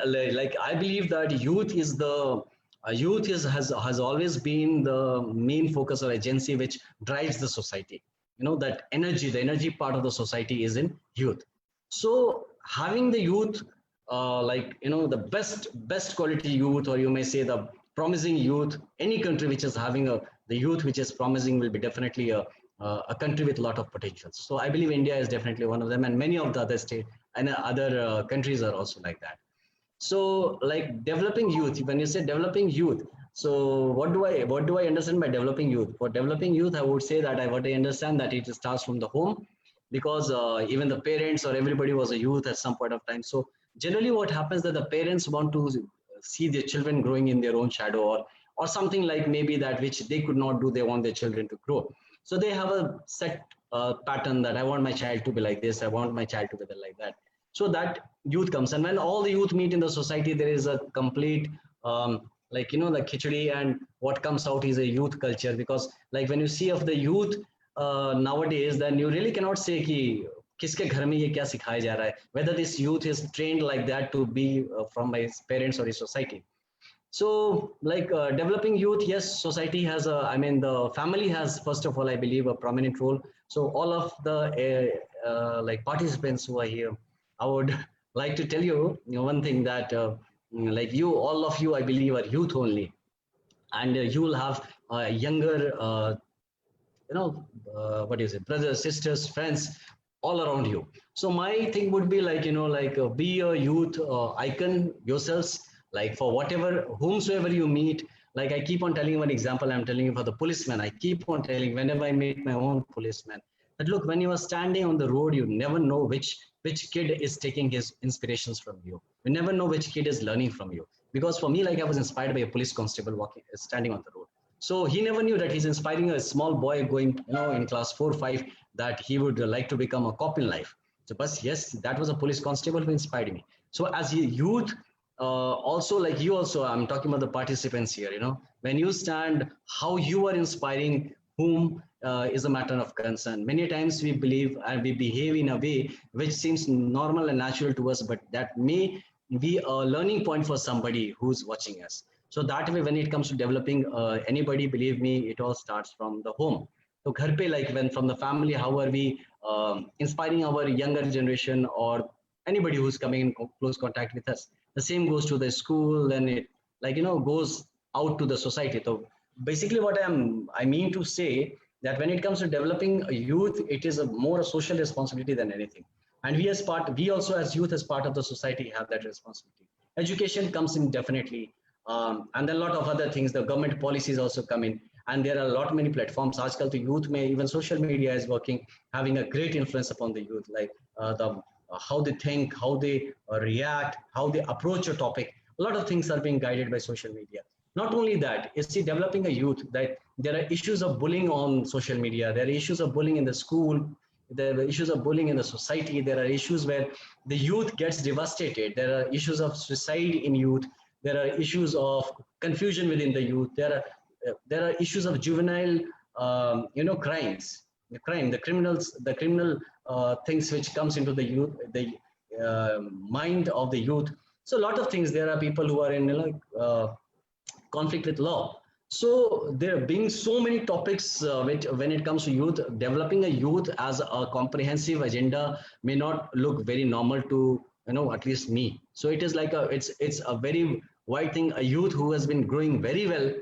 like I believe that youth has always been the main focus or agency which drives the society. You know that energy, the energy part of the society is in youth. So having the youth, like the best quality youth, or you may say the promising youth, any country which is having the youth which is promising will be definitely a country with a lot of potential. So I believe India is definitely one of them, and many of the other state and other countries are also like that. So like developing youth, when you say developing youth, so what do I understand by developing youth? For developing youth, I would say that what I understand that it starts from the home, because even the parents or everybody was a youth at some point of time. So generally what happens that the parents want to see their children growing in their own shadow, or something like maybe that which they could not do, they want their children to grow. So they have a set pattern that I want my child to be like this, I want my child to be like that. So that youth comes, and when all the youth meet in the society, there is a complete like khichdi, and what comes out is a youth culture. Because like when you see of the youth nowadays, then you really cannot say कि किसके घर में ये क्या सिखाया जा रहा है, whether this youth is trained like that to be from his parents or his society. So like developing youth, yes, society has I mean the family has, first of all, I believe, a prominent role. So all of the like participants who are here, I would like to tell you, one thing that like you, all of you, I believe, are youth only, and you will have younger, what is it, brothers, sisters, friends, all around you. So my thing would be like, like be a youth icon yourselves, like for whatever, whomsoever you meet. Like I keep on telling you one example, I'm telling you for the policeman. I keep on telling whenever I meet my own policeman that look, when you are standing on the road, you never know which kid is taking his inspirations from you. You never know which kid is learning from you. Because for me, like I was inspired by a police constable walking, standing on the road. So he never knew that he's inspiring a small boy going, in class 4 5, that he would like to become a cop in life. So, but yes, that was a police constable who inspired me. So as a youth, also like you also, I'm talking about the participants here, when you stand, how you are inspiring whom is a matter of concern. Many times we believe and we behave in a way which seems normal and natural to us, but that may be a learning point for somebody who's watching us. So that way, when it comes to developing anybody, believe me, it all starts from the home. So ghar pe, like when from the family, how are we inspiring our younger generation or anybody who's coming in close contact with us? The same goes to the school, then it like goes out to the society. So basically, what I mean to say that when it comes to developing a youth, it is more a social responsibility than anything. And we also as youth, as part of the society, have that responsibility. Education comes in definitely, and then a lot of other things. The government policies also come in, and there are a lot many platforms. Aajkal the youth may, even social media is working, having a great influence upon the youth, like the how they think, how they react, how they approach a topic. A lot of things are being guided by social media. Not only that, you see, developing a youth, that there are issues of bullying on social media. There are issues of bullying in the school. There are issues of bullying in the society. There are issues where the youth gets devastated. There are issues of suicide in youth. There are issues of confusion within the youth. There are issues of juvenile, crimes, the criminal things which comes into the youth, the mind of the youth. So a lot of things. There are people who are in conflict with law. So there being so many topics which, when it comes to youth, developing a youth as a comprehensive agenda may not look very normal to at least me. So it is like it's a very wide thing. A youth who has been growing very well,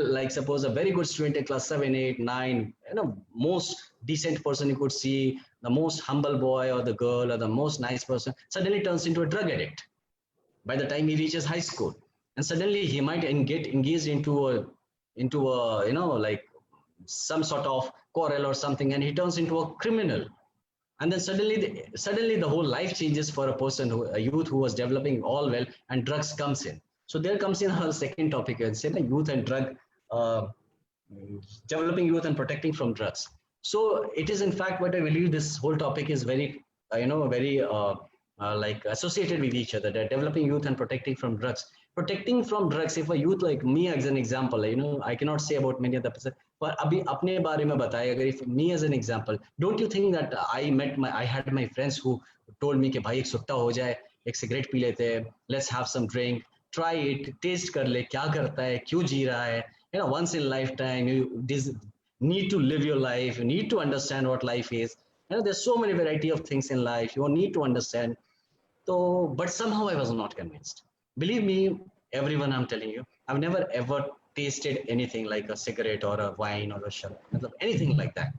like suppose a very good student in class 7 8 9, most decent person you could see, the most humble boy or the girl or the most nice person, suddenly turns into a drug addict by the time he reaches high school. And suddenly he might get engaged into a like some sort of quarrel or something, and he turns into a criminal. And then suddenly the whole life changes for a person, a youth who was developing all well, and drugs comes in. So there comes in our second topic, and say the youth and drug, uh, developing youth and protecting from drugs. So it is in fact what I believe, this whole topic is very very like associated with each other, that developing youth and protecting from drugs. Protecting from drugs, if a youth like me as an example, I cannot say about many other person, but abhi apne bare mein bataye, agar if me as an example, don't you think that I had my friends who told me कि भाई एक सुट्टा हो जाए, एक cigarette P लेते हैं, let's have some drink, try it, taste कर ले क्या करता है, क्यों जी रहा है, once in lifetime you need to live your life, you need to understand what life is. There's so many variety of things in life you need to understand. So, but somehow I was not convinced. Believe me, everyone, I'm telling you, I've never ever tasted anything like a cigarette or a wine or a sharab, anything like that.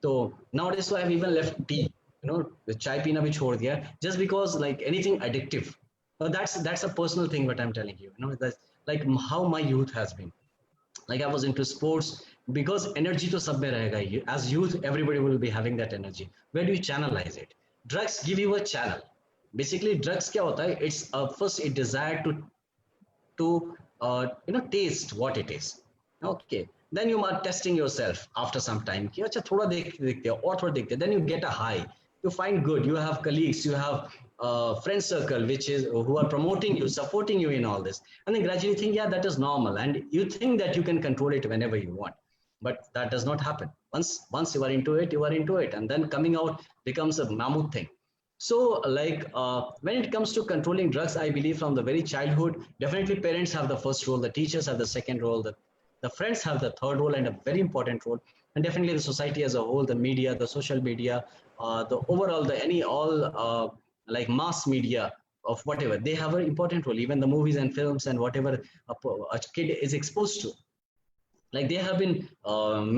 So nowadays, so I've even left tea, the chai pina bhi chhod diya, just because like anything addictive. But that's a personal thing. What I'm telling you, that's like how my youth has been. Like I was into sports because energy to sab mein rahega. As youth, everybody will be having that energy. Where do you channelize it? Drugs give you a channel. Basically, drugs kya hota hai? It's first a desire to taste what it is. Okay, then you are testing yourself after some time कि अच्छा थोड़ा देखते हैं और थोड़ा देखते हैं. Then you get a high, you find good, you have colleagues, you have friend circle which is who are promoting you, supporting you in all this, and then gradually you think, yeah, that is normal, and you think that you can control it whenever you want, but that does not happen. Once you are into it, you are into it, and then coming out becomes a mammoth thing. So, like when it comes to controlling drugs, I believe from the very childhood, definitely parents have the first role, the teachers have the second role, the friends have the third role and a very important role, and definitely the society as a whole, the media, the social media, the overall, like mass media of whatever, they have an important role. Even the movies and films and whatever a kid is exposed to, like there have been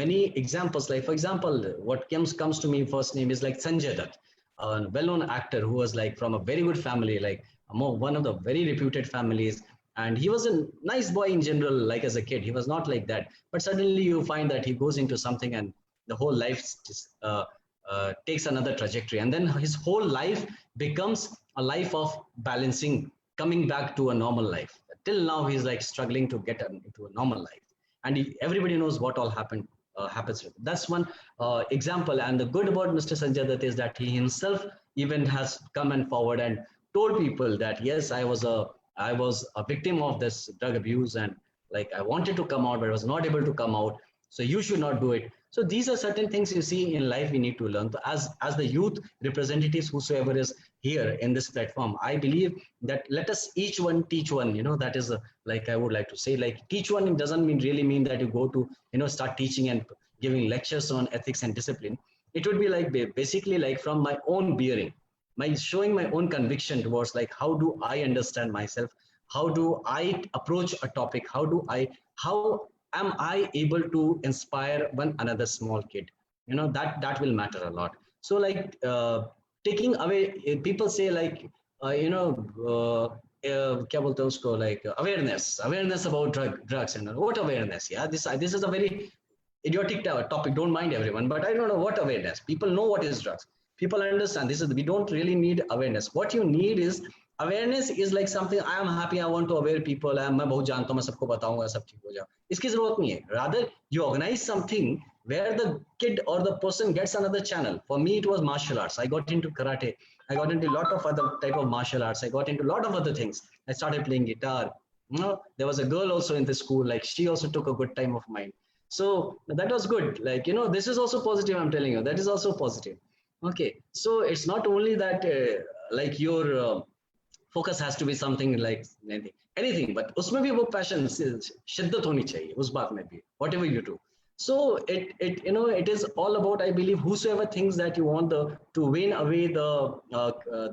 many examples. Like for example, what comes to me first name is like Sanjay Dutt, a well-known actor who was like from a very good family, like one of the very reputed families, and he was a nice boy in general. Like as a kid, he was not like that, but suddenly you find that he goes into something and the whole life takes another trajectory, and then his whole life becomes a life of balancing, coming back to a normal life. Till now he's like struggling to get into a normal life, and everybody knows what all happens with it. That's one example. And the good about Mr. Sanjay Dutt is that he himself even has come and forward and told people that yes, I was a victim of this drug abuse, and like I wanted to come out but I was not able to come out, so you should not do it. So these are certain things you see in life we need to learn. So as the youth representatives, whosoever is here in this platform, I believe that let us each one teach one. That is like I would like to say, like teach one. It doesn't really mean that you go to start teaching and giving lectures on ethics and discipline. It would be like basically like from my own bearing, my showing my own conviction towards like how do I understand myself, how do I approach a topic, how am I able to inspire one another small kid. That will matter a lot. So like taking away, people say like क्या बोलते हैं उसको, like awareness about drugs and what awareness. Yeah, this is a very idiotic topic, don't mind everyone, but I don't know what awareness. People know what is drugs, people understand this is, we don't really need awareness. What you need is awareness is like something, I am happy, I want to aware people, मैं बहुत जानता हूँ, मैं सबको बताऊंगा, सब ठीक हो जाए, इसकी जरूरत नहीं है. Rather you organize something where the kid or the person gets another channel. For me it was martial arts. I got into karate, I got into a lot of other type of martial arts, I got into a lot of other things. I started playing guitar. There was a girl also in the school, like she also took a good time of mine. So that was good. Like, this is also positive. I'm telling you, that is also positive. Okay. So it's not only that, like your focus has to be something like anything, but उसमें भी वो passion शिद्दत होनी चाहिए उस बात में भी, whatever you do. So it is all about, I believe, whosoever thinks that you want to win away the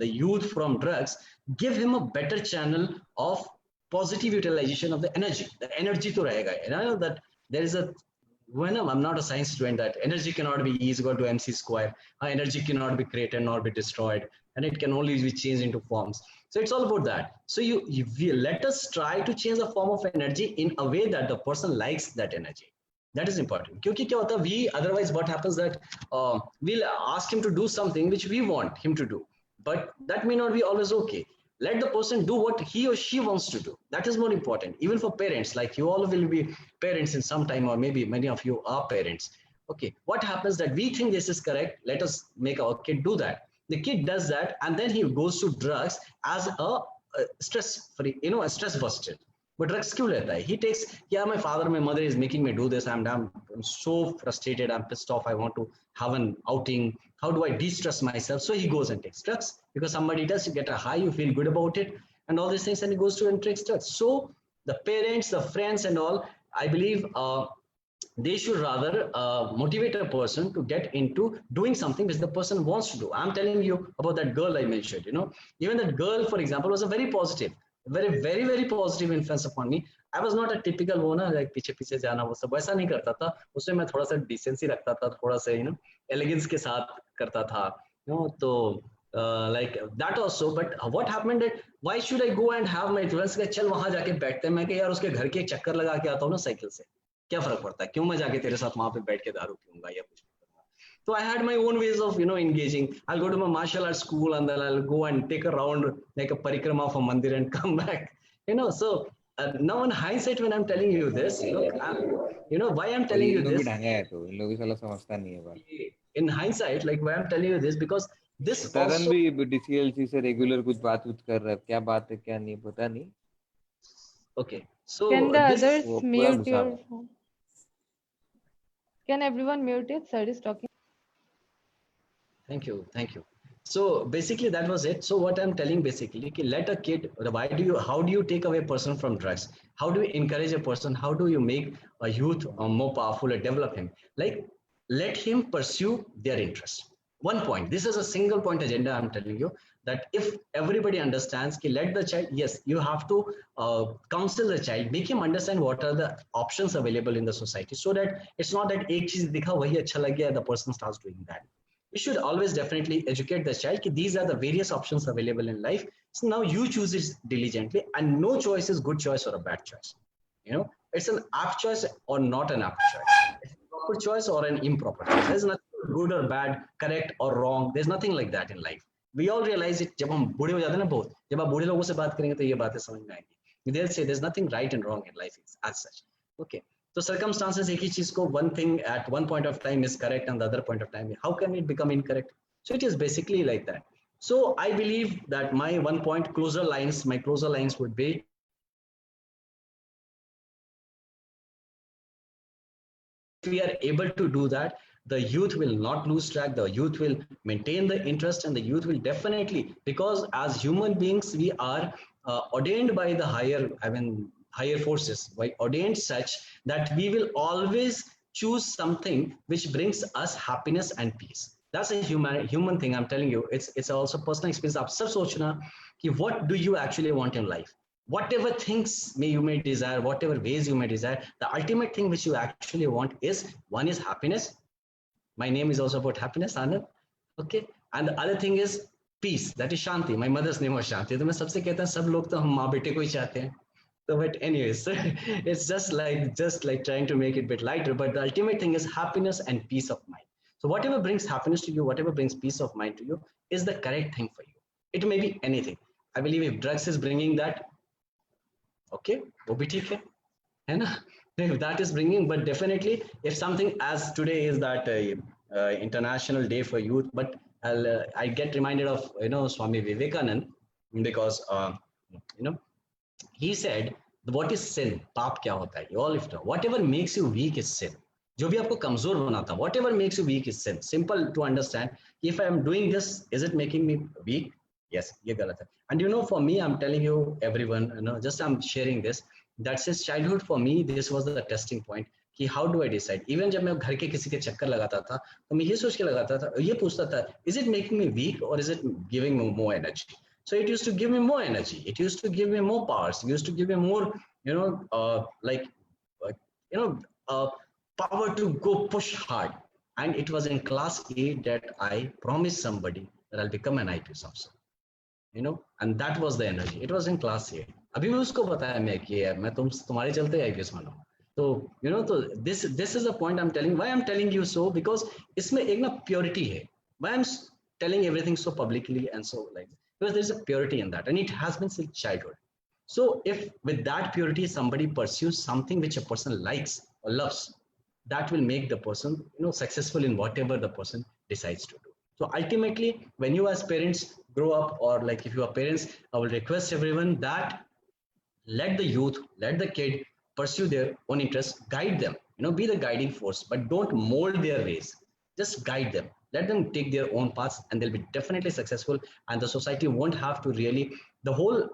youth from drugs, give him a better channel of positive utilization of the energy. The energy to rahega. And I know that there is I'm not a science student, that energy cannot be E is equal to mc square. Energy cannot be created nor be destroyed, and it can only be changed into forms. So it's all about that. So you let us try to change the form of energy in a way that the person likes that energy. That is important. क्योंकि क्या होता है, we otherwise what happens that we'll ask him to do something which we want him to do, but that may not be always okay. Let the person do what he or she wants to do. That is more important. Even for parents, like you all will be parents in some time, or maybe many of you are parents. Okay, what happens that we think this is correct, let us make our kid do that. The kid does that, and then he goes to drugs as a stress free, a stress buster. वो drugs क्यों लेता है? He takes, yeah, my father, my mother is making me do this. I'm so frustrated. I'm pissed off. I want to have an outing. How do I de-stress myself? So he goes and takes drugs because somebody does. You get a high, you feel good about it, and all these things, and he goes to and takes drugs. So the parents, the friends, and all, I believe they should rather motivate a person to get into doing something which the person wants to do. I'm telling you about that girl I mentioned. Even that girl, for example, was a very positive, very positive influence upon me. I was not a typical वो ना like पीछे पीछे जाना वो सब वैसा नहीं करता था. उसमें मैं थोड़ा सा डिसेंसी रखता था, थोड़ा सा एलिगेंस के साथ करता था. तो like that also. But what happened that why should I go and have my influence कि चल वहां जाके बैठते हैं. मैं कि यार उसके घर के एक चक्कर लगा के आता हूँ ना साइकिल से, क्या फर्क पड़ता है, क्यों मैं जाके तेरे साथ वहां पे बैठ के दारू पीऊंगा या कुछ करूंगा. So I had my own ways of engaging. I'll go to my martial arts school and then I'll go and take a round like a parikrama of a mandir and come back. So now in hindsight when I'm telling you this, why I'm और telling ये you लोग भी this ढंगा है, तो इन लोग भी साला समझता नहीं है बात. in hindsight, like why I'm telling you this because this तरन also. भी DCLC से रेगुलर कुछ बात कर रहा है, क्या बात है क्या नहीं पता नहीं. Okay, so Can the this others वो पूरा mute घुसा your हुआ है. phone? Can everyone mute it? Sir is talking. Thank you. So basically that was it. So what I'm telling basically, let a kid, how do you take away a person from drugs? How do you encourage a person? How do you make a youth more powerful or develop him? Like, let him pursue their interests. One point, this is a single point agenda I'm telling you, that if everybody understands, let the child, yes, you have to counsel the child, make him understand what are the options available in the society, so that it's not that ek cheez dikha wahi acha lag gaya, the person starts doing that. We should always definitely educate the child that these are the various options available in life. So now you choose it diligently, and no choice is good choice or a bad choice. It's an apt choice or not an apt choice. It's a proper choice or an improper choice. There's nothing good or bad, correct or wrong. There's nothing like that in life. We all realize it जब हम बूढ़े हो जाते हैं ना बहुत, जब आप बूढ़े लोगों से बात करेंगे तो ये बातें समझ में आएंगी. They'll say there's nothing right and wrong in life as such. Okay. So circumstances, एक ही चीज को one thing at one point of time is correct and the other point of time, how can it become incorrect? So it is basically like that. So I believe that my closer lines would be, if we are able to do that, the youth will not lose track, the youth will maintain the interest, and the youth will definitely, because as human beings, we are ordained by the higher forces, by ordained such that we will always choose something which brings us happiness and peace. That's a human thing. I'm telling you, it's also personal experience. आप सब सोचना कि what do you actually want in life? Whatever things you may desire, whatever ways you may desire, the ultimate thing which you actually want is, one is happiness. My name is also about happiness, Anand. Okay, and the other thing is peace. That is Shanti. My mother's name was Shanti. तो मैं सबसे कहता हूँ, सब लोग तो हम माँ बेटे को ही चाहते हैं. So, but anyways, it's just like trying to make it a bit lighter. But the ultimate thing is happiness and peace of mind. So whatever brings happiness to you, whatever brings peace of mind to you, is the correct thing for you. It may be anything. I believe if drugs is bringing that, okay, वो भी ठीक है ना? If that is bringing, but definitely if something, as today is that International Day for Youth, but I get reminded of Swami Vivekanand, because he said, what is sin? पाप क्या होता है? You all lift up. Whatever makes you weak is sin. जो भी आपको कमजोर बनाता, whatever makes you weak is sin. Simple to understand. If I am doing this, is it making me weak? Yes, ये गलत है. And for me, I'm telling you, everyone, just I'm sharing this, that since childhood for me, this was the testing point कि how do I decide? Even जब मैं घर के किसी के चक्कर लगाता था, तो मैं ये सोच के लगाता था, ये पूछता था, is it making me weak or is it giving me more energy? So it used to give me more energy. It used to give me more powers. It used to give me more, power to go push hard. And it was in class 8 that I promised somebody that I'll become an IPS officer. And that was the energy. It was in class 8. अभी भी उसको बताया मैं कि मैं तुम्हारे चलते IPS बना. So तो this is the point I'm telling. Why I'm telling you so, because इसमें एक ना purity है. Why I'm telling everything so publicly and so like, because there's a purity in that, and it has been since childhood. So if with that purity somebody pursues something which a person likes or loves, that will make the person successful in whatever the person decides to do. So ultimately, when you as parents grow up, or like if you are parents, I will request everyone that let the youth, let the kid pursue their own interests, guide them, be the guiding force, but don't mold their ways. Just guide them. Let them take their own paths and they'll be definitely successful. And the society won't have to really, the whole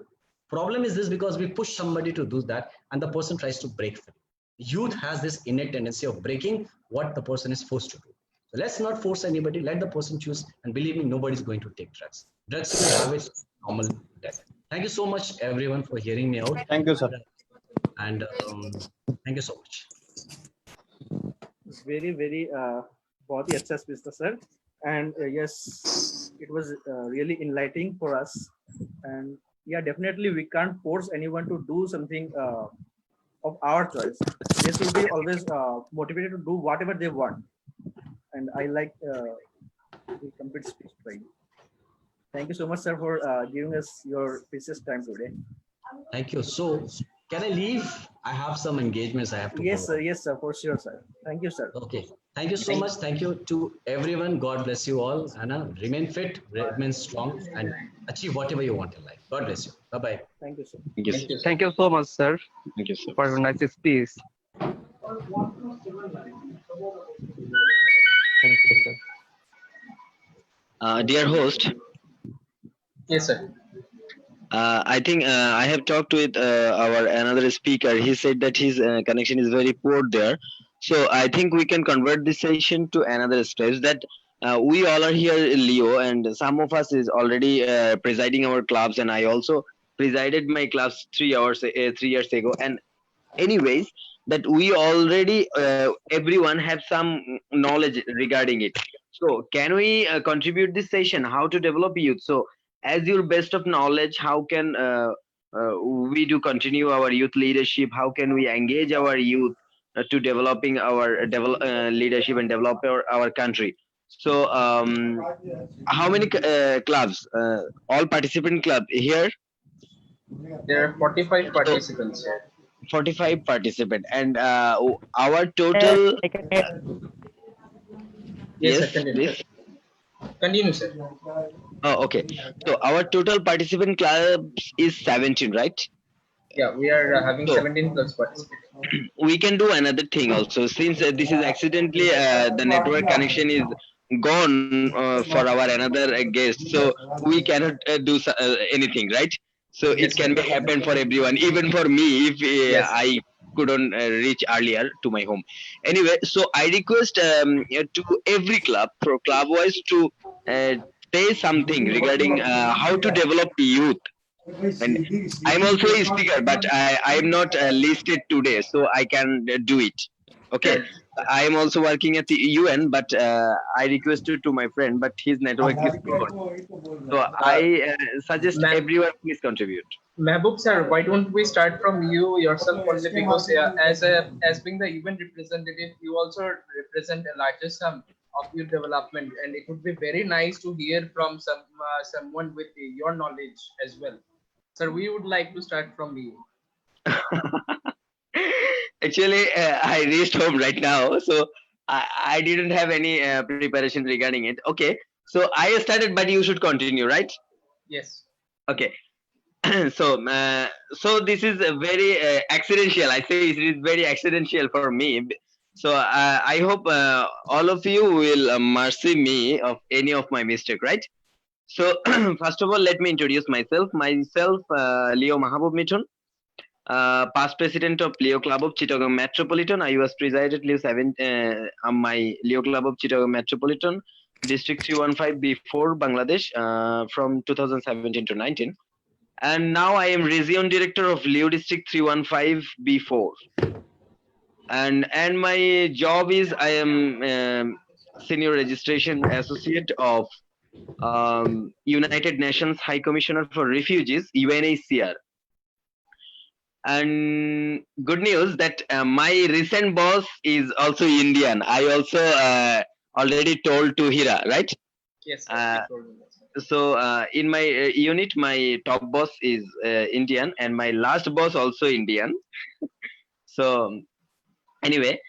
problem is this because we push somebody to do that and the person tries to break free. Youth has this innate tendency of breaking what the person is forced to do. So let's not force anybody, let the person choose. And believe me, nobody's going to take drugs. Drugs will have its normal death. Thank you so much, everyone, for hearing me out. Thank you, sir. And thank you so much. Very, very बहुत ही अच्छा speech था sir. And yes, it was really enlightening for us. And yeah, definitely we can't force anyone to do something of our choice. They should be always motivated to do whatever they want. And I like the complete speech by you. Thank you so much, sir, for giving us your precious time today. Thank you. So, can I leave? I have some engagements I have to Yes, go. sir. Yes, sir. For sure, sir. Thank you, sir. Okay. Thank you so much. Thank you to everyone. God bless you all. Anna, remain fit, remain strong, and achieve whatever you want in life. God bless you. Bye-bye. Thank you, sir. Thank you, sir. Thank you so much, sir, Thank you, sir. for your nice speech. Thank you, sir. Dear host, Yes, sir. I think I have talked with our another speaker. He said that his connection is very poor there. So I think we can convert this session to another stage that we all are here in Leo, and some of us is already presiding our clubs, and I also presided my clubs 3 years ago. And anyways, that we already everyone have some knowledge regarding it. So can we contribute this session how to develop youth? So as your best of knowledge, how can we do continue our youth leadership? How can we engage our youth to developing our leadership and develop our country? So how many clubs, all participant club here? There are 45 participants here. 45 participant, and our total Yes, yes sir. Continue. please. Continue, sir. Oh, okay. So our total participant clubs is 17, right? Yeah, we are having So 17 plus participants. we can do another thing also, since this is accidentally the network connection is gone for our another guest, so we cannot do anything, right? So it Yes, can be sir. happen for everyone, even for me, if Yes. I couldn't reach earlier to my home. Anyway, so I request to every club, for club wise, to say something regarding how to develop youth. And I'm also a speaker, but I'm not listed today, so I can do it. Okay. Right. I am also working at the UN, but I requested to my friend, but his network is poor. So I suggest Ma- everyone please contribute. Mehboob sir, why don't we start from you yourself only, because as being the event representative, you also represent a larger sum of youth development, and it would be very nice to hear from someone with your knowledge as well. Sir, we would like to start from you. Actually, I reached home right now, so I didn't have any preparation regarding it. Okay, so I started, but you should continue, right? Yes. Okay. So this is a very accidental. I say it is very accidental for me. So I hope all of you will mercy me of any of my mistake, right? So first of all, let me introduce myself. Leo Mahabub Mithun, past president of Leo Club of Chittagong Metropolitan. I was presided my Leo Club of Chittagong Metropolitan, District 315B4, Bangladesh, from 2017 to 19. And now I am region director of Leo District 315B4. And my job is I am senior registration associate of United Nations High Commissioner for Refugees, UNHCR. And good news that my recent boss is also Indian. I also already told to Hira, right? Yes. Sir, you told me that, sir. So in my unit, my top boss is Indian, and my last boss also Indian. So anyway,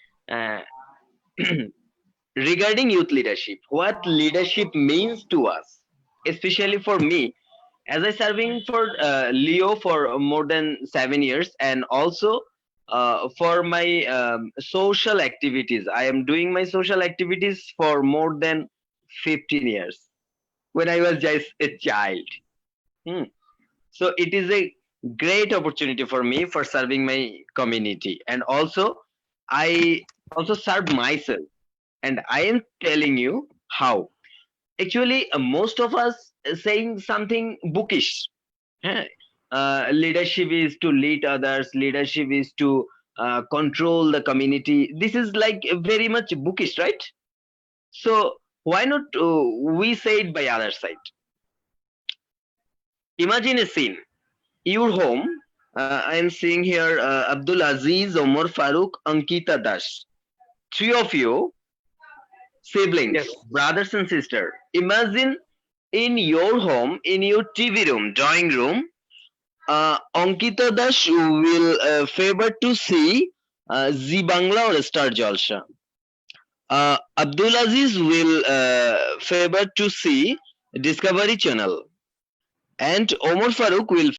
regarding youth leadership, what leadership means to us, especially for me, as I serving for Leo for more than 7 years, and also for my social activities. I am doing my social activities for more than 15 years when I was just a child. Hmm. So it is a great opportunity for me for serving my community, and also I also serve myself, and I am telling you how. Actually, most of us saying something bookish. eh? Leadership is to lead others. Leadership is to control the community. This is like very much bookish, right? So why not we say it by other side? Imagine a scene. Your home. I am seeing here Abdul Aziz, Omar Farooq, Ankita Das. Three of you siblings, Yes. brothers and sisters. Imagine in your home, in your TV room, drawing room, Ankita Das will favor to see Zee Bangla or Star Jalsha. Abdul Aziz will favor to see Discovery Channel, and Omar Farooq will